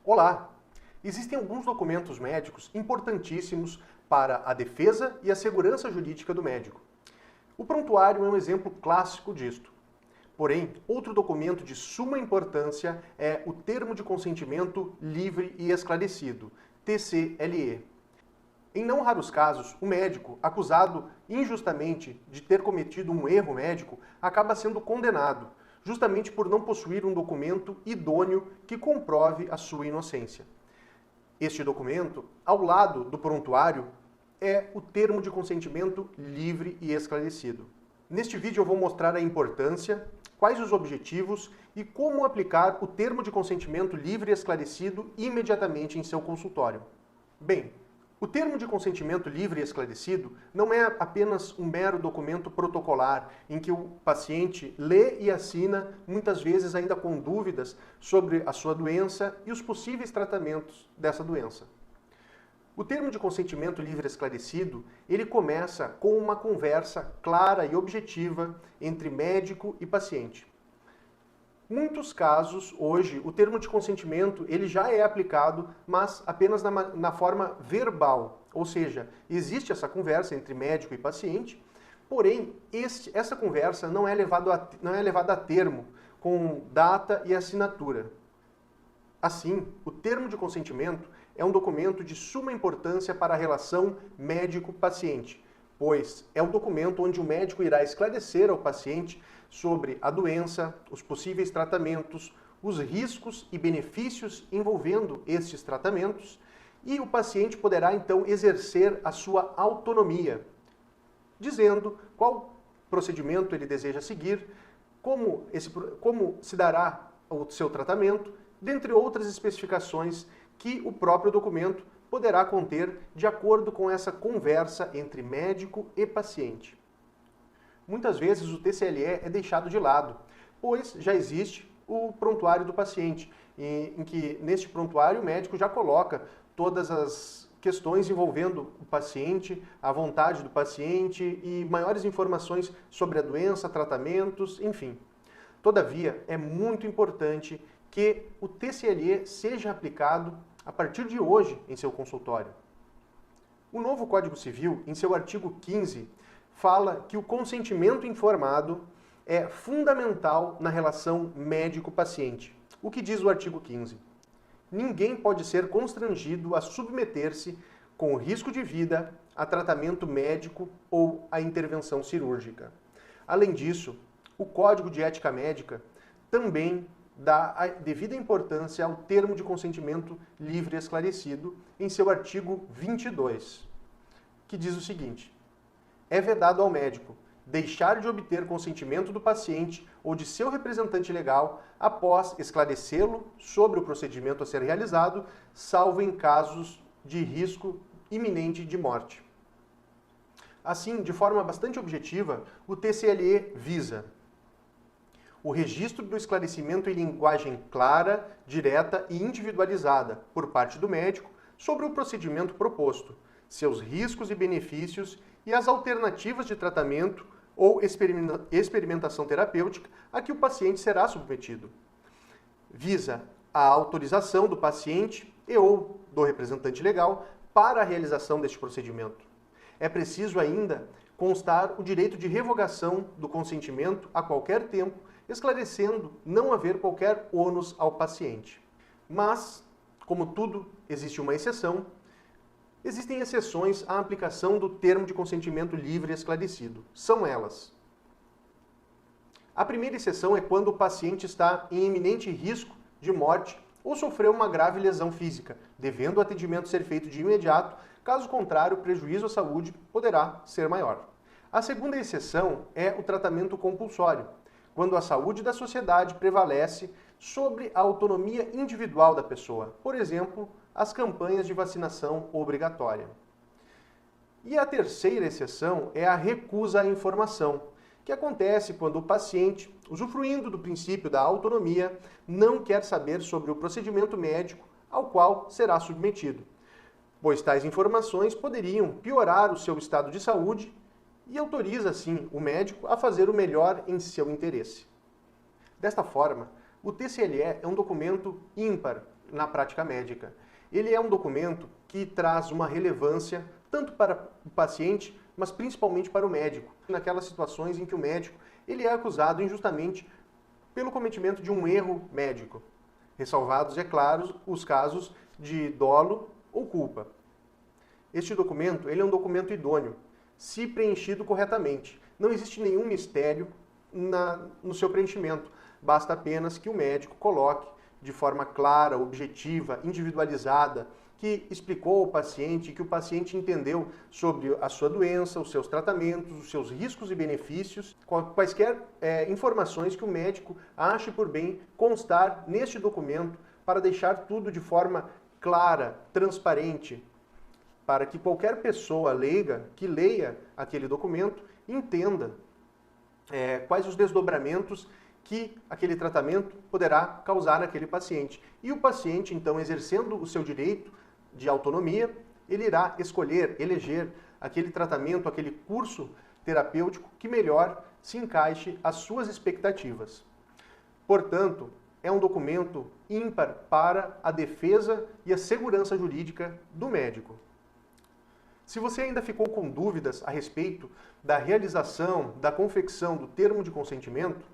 Olá! Existem alguns documentos médicos importantíssimos para a defesa e a segurança jurídica do médico. O prontuário é um exemplo clássico disto. Porém, outro documento de suma importância é o Termo de Consentimento Livre e Esclarecido, TCLE. Em não raros casos, o médico, acusado injustamente de ter cometido um erro médico, acaba sendo condenado, justamente por não possuir um documento idôneo que comprove a sua inocência. Este documento, ao lado do prontuário, é o Termo de Consentimento Livre e Esclarecido. Neste vídeo eu vou mostrar a importância, quais os objetivos e como aplicar o Termo de Consentimento Livre e Esclarecido imediatamente em seu consultório. Bem, o Termo de Consentimento Livre e Esclarecido não é apenas um mero documento protocolar em que o paciente lê e assina, muitas vezes ainda com dúvidas sobre a sua doença e os possíveis tratamentos dessa doença. O Termo de Consentimento Livre e Esclarecido, ele começa com uma conversa clara e objetiva entre médico e paciente. Em muitos casos, hoje, o termo de consentimento ele já é aplicado, mas apenas na forma verbal. Ou seja, existe essa conversa entre médico e paciente, porém, essa conversa não é levada a termo com data e assinatura. Assim, o termo de consentimento é um documento de suma importância para a relação médico-paciente, pois é um documento onde o médico irá esclarecer ao paciente sobre a doença, os possíveis tratamentos, os riscos e benefícios envolvendo estes tratamentos, e o paciente poderá então exercer a sua autonomia, dizendo qual procedimento ele deseja seguir, como se dará o seu tratamento, dentre outras especificações que o próprio documento poderá conter de acordo com essa conversa entre médico e paciente. Muitas vezes o TCLE é deixado de lado, pois já existe o prontuário do paciente, em que neste prontuário o médico já coloca todas as questões envolvendo o paciente, a vontade do paciente e maiores informações sobre a doença, tratamentos, enfim. Todavia, é muito importante que o TCLE seja aplicado a partir de hoje em seu consultório. O novo Código Civil, em seu artigo 15, fala que o consentimento informado é fundamental na relação médico-paciente. O que diz o artigo 15? Ninguém pode ser constrangido a submeter-se, com risco de vida, a tratamento médico ou a intervenção cirúrgica. Além disso, o Código de Ética Médica também dá a devida importância ao termo de consentimento livre e esclarecido em seu artigo 22, que diz o seguinte: é vedado ao médico deixar de obter consentimento do paciente ou de seu representante legal após esclarecê-lo sobre o procedimento a ser realizado, salvo em casos de risco iminente de morte. Assim, de forma bastante objetiva, o TCLE visa o registro do esclarecimento em linguagem clara, direta e individualizada por parte do médico sobre o procedimento proposto, seus riscos e benefícios e as alternativas de tratamento ou experimentação terapêutica a que o paciente será submetido. Visa a autorização do paciente e ou do representante legal para a realização deste procedimento. É preciso ainda constar o direito de revogação do consentimento a qualquer tempo, esclarecendo não haver qualquer ônus ao paciente. Mas, como tudo, existe uma exceção. Existem exceções à aplicação do termo de consentimento livre e esclarecido. São elas: a primeira exceção é quando o paciente está em iminente risco de morte ou sofreu uma grave lesão física, devendo o atendimento ser feito de imediato, caso contrário, o prejuízo à saúde poderá ser maior. A segunda exceção é o tratamento compulsório, quando a saúde da sociedade prevalece sobre a autonomia individual da pessoa, por exemplo, as campanhas de vacinação obrigatória. E a terceira exceção é a recusa à informação, que acontece quando o paciente, usufruindo do princípio da autonomia, não quer saber sobre o procedimento médico ao qual será submetido, pois tais informações poderiam piorar o seu estado de saúde e autoriza, assim, o médico a fazer o melhor em seu interesse. Desta forma, o TCLE é um documento ímpar, na prática médica. Ele é um documento que traz uma relevância tanto para o paciente, mas principalmente para o médico, naquelas situações em que o médico ele é acusado injustamente pelo cometimento de um erro médico, ressalvados, é claro, os casos de dolo ou culpa. Este documento ele é um documento idôneo, se preenchido corretamente. Não existe nenhum mistério no seu preenchimento, basta apenas que o médico coloque de forma clara, objetiva, individualizada, que explicou ao paciente, que o paciente entendeu sobre a sua doença, os seus tratamentos, os seus riscos e benefícios, quaisquer informações que o médico ache por bem constar neste documento para deixar tudo de forma clara, transparente, para que qualquer pessoa leiga que leia aquele documento entenda quais os desdobramentos que aquele tratamento poderá causar naquele paciente. E o paciente, então, exercendo o seu direito de autonomia, ele irá escolher, eleger aquele tratamento, aquele curso terapêutico que melhor se encaixe às suas expectativas. Portanto, é um documento ímpar para a defesa e a segurança jurídica do médico. Se você ainda ficou com dúvidas a respeito da realização, da confecção do termo de consentimento,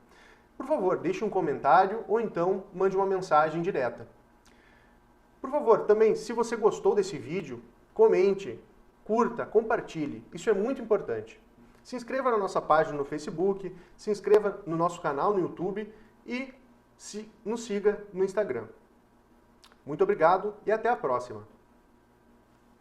por favor, deixe um comentário ou então mande uma mensagem direta. Por favor, também, se você gostou desse vídeo, comente, curta, compartilhe. Isso é muito importante. Se inscreva na nossa página no Facebook, se inscreva no nosso canal no YouTube e nos siga no Instagram. Muito obrigado e até a próxima!